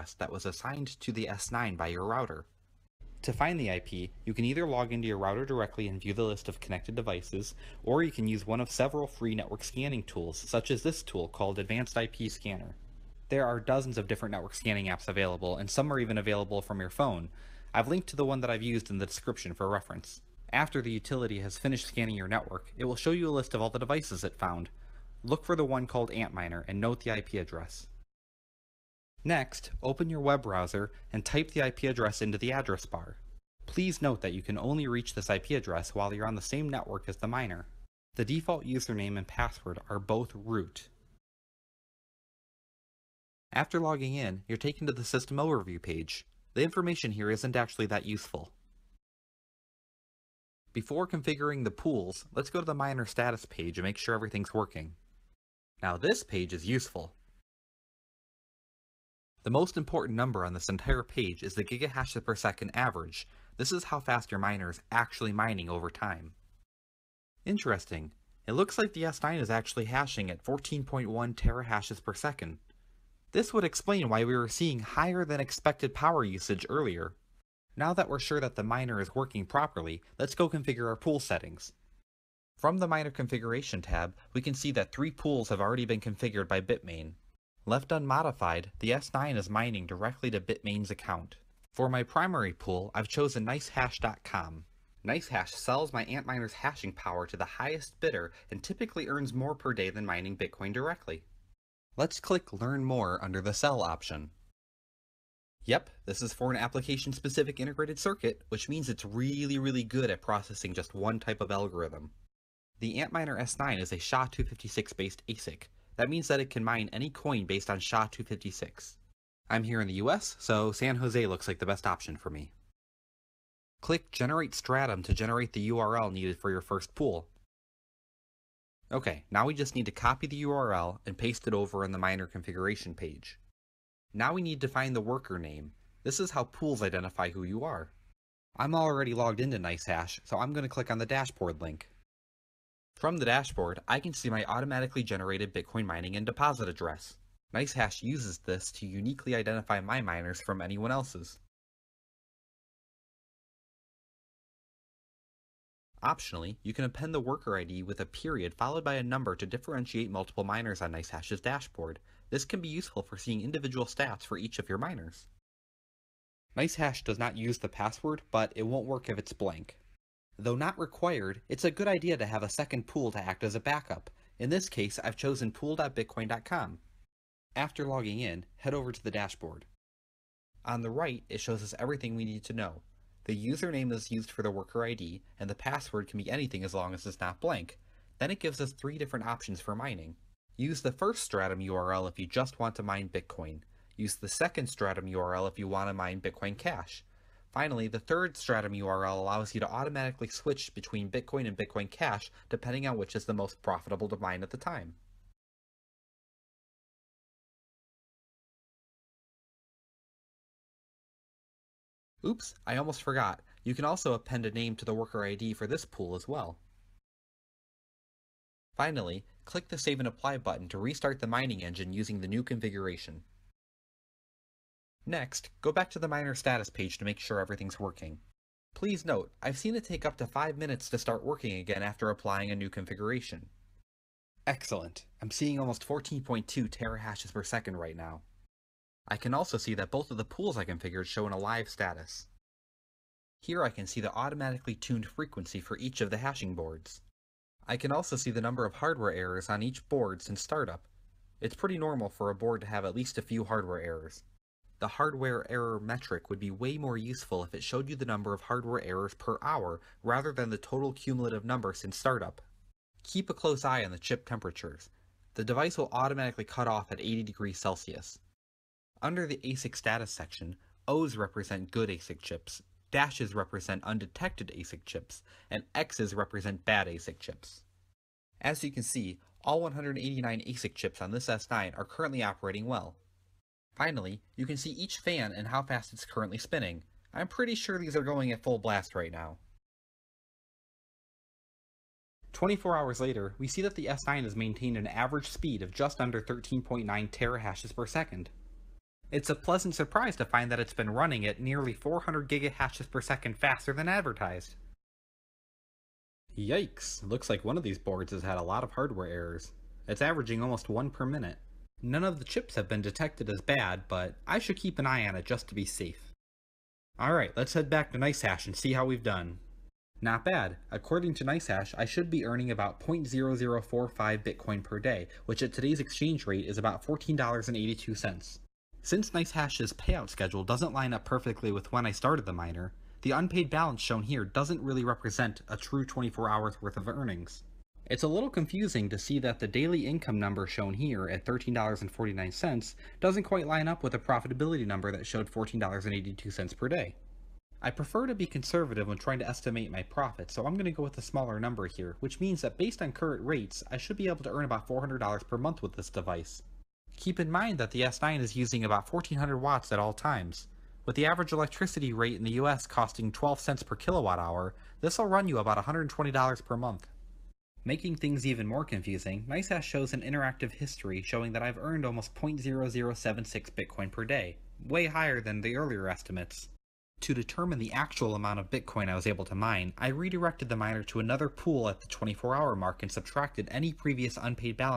address that was assigned to the S9 by your router. To find the IP, you can either log into your router directly and view the list of connected devices, or you can use one of several free network scanning tools, such as this tool called Advanced IP Scanner. There are dozens of different network scanning apps available, and some are even available from your phone. I've linked to the one that I've used in the description for reference. After the utility has finished scanning your network, it will show you a list of all the devices it found. Look for the one called Antminer and note the IP address. Next, open your web browser and type the IP address into the address bar. Please note that you can only reach this IP address while you're on the same network as the miner. The default username and password are both root. After logging in, you're taken to the system overview page. The information here isn't actually that useful. Before configuring the pools, let's go to the miner status page and make sure everything's working. Now this page is useful. The most important number on this entire page is the gigahashes per second average. This is how fast your miner is actually mining over time. Interesting. It looks like the S9 is actually hashing at 14.1 terahashes per second. This would explain why we were seeing higher than expected power usage earlier. Now that we're sure that the miner is working properly, let's go configure our pool settings. From the miner configuration tab, we can see that 3 pools have already been configured by Bitmain. Left unmodified, the S9 is mining directly to Bitmain's account. For my primary pool, I've chosen NiceHash.com. NiceHash sells my Antminer's hashing power to the highest bidder and typically earns more per day than mining Bitcoin directly. Let's click Learn More under the Sell option. Yep, this is for an application-specific integrated circuit, which means it's really good at processing just one type of algorithm. The Antminer S9 is a SHA-256 based ASIC. That means that it can mine any coin based on SHA-256. I'm here in the US, so San Jose looks like the best option for me. Click Generate Stratum to generate the URL needed for your first pool. Okay, now we just need to copy the URL and paste it over in the miner configuration page. Now we need to find the worker name. This is how pools identify who you are. I'm already logged into NiceHash, so I'm going to click on the dashboard link. From the dashboard, I can see my automatically generated Bitcoin mining and deposit address. NiceHash uses this to uniquely identify my miners from anyone else's. Optionally, you can append the worker ID with a period followed by a number to differentiate multiple miners on NiceHash's dashboard. This can be useful for seeing individual stats for each of your miners. NiceHash does not use the password, but it won't work if it's blank. Though not required, it's a good idea to have a second pool to act as a backup. In this case, I've chosen pool.bitcoin.com. After logging in, head over to the dashboard. On the right, it shows us everything we need to know. The username is used for the worker ID, and the password can be anything as long as it's not blank. Then it gives us 3 different options for mining. Use the first Stratum URL if you just want to mine Bitcoin. Use the second Stratum URL if you want to mine Bitcoin Cash. Finally, the third Stratum URL allows you to automatically switch between Bitcoin and Bitcoin Cash depending on which is the most profitable to mine at the time. Oops, I almost forgot. You can also append a name to the worker ID for this pool as well. Finally, click the Save and Apply button to restart the mining engine using the new configuration. Next, go back to the miner status page to make sure everything's working. Please note, I've seen it take up to 5 minutes to start working again after applying a new configuration. Excellent. I'm seeing almost 14.2 terahashes per second right now. I can also see that both of the pools I configured show in a live status. Here I can see the automatically tuned frequency for each of the hashing boards. I can also see the number of hardware errors on each board since startup. It's pretty normal for a board to have at least a few hardware errors. The hardware error metric would be way more useful if it showed you the number of hardware errors per hour rather than the total cumulative number since startup. Keep a close eye on the chip temperatures. The device will automatically cut off at 80 degrees Celsius. Under the ASIC status section, O's represent good ASIC chips, dashes represent undetected ASIC chips, and X's represent bad ASIC chips. As you can see, all 189 ASIC chips on this S9 are currently operating well. Finally, you can see each fan and how fast it's currently spinning. I'm pretty sure these are going at full blast right now. 24 hours later, we see that the S9 has maintained an average speed of just under 13.9 terahashes per second. It's a pleasant surprise to find that it's been running at nearly 400 gigahashes per second faster than advertised. Yikes, looks like one of these boards has had a lot of hardware errors. It's averaging almost 1 per minute. None of the chips have been detected as bad, but I should keep an eye on it just to be safe. Alright, let's head back to NiceHash and see how we've done. Not bad. According to NiceHash, I should be earning about 0.0045 Bitcoin per day, which at today's exchange rate is about $14.82. Since NiceHash's payout schedule doesn't line up perfectly with when I started the miner, the unpaid balance shown here doesn't really represent a true 24 hours worth of earnings. It's a little confusing to see that the daily income number shown here at $13.49 doesn't quite line up with the profitability number that showed $14.82 per day. I prefer to be conservative when trying to estimate my profit, so I'm going to go with a smaller number here, which means that based on current rates, I should be able to earn about $400 per month with this device. Keep in mind that the S9 is using about 1400 watts at all times. With the average electricity rate in the US costing 12 cents per kilowatt hour, this will run you about $120 per month. Making things even more confusing, NiceHash shows an interactive history showing that I've earned almost 0.0076 Bitcoin per day, way higher than the earlier estimates. To determine the actual amount of Bitcoin I was able to mine, I redirected the miner to another pool at the 24-hour mark and subtracted any previous unpaid balance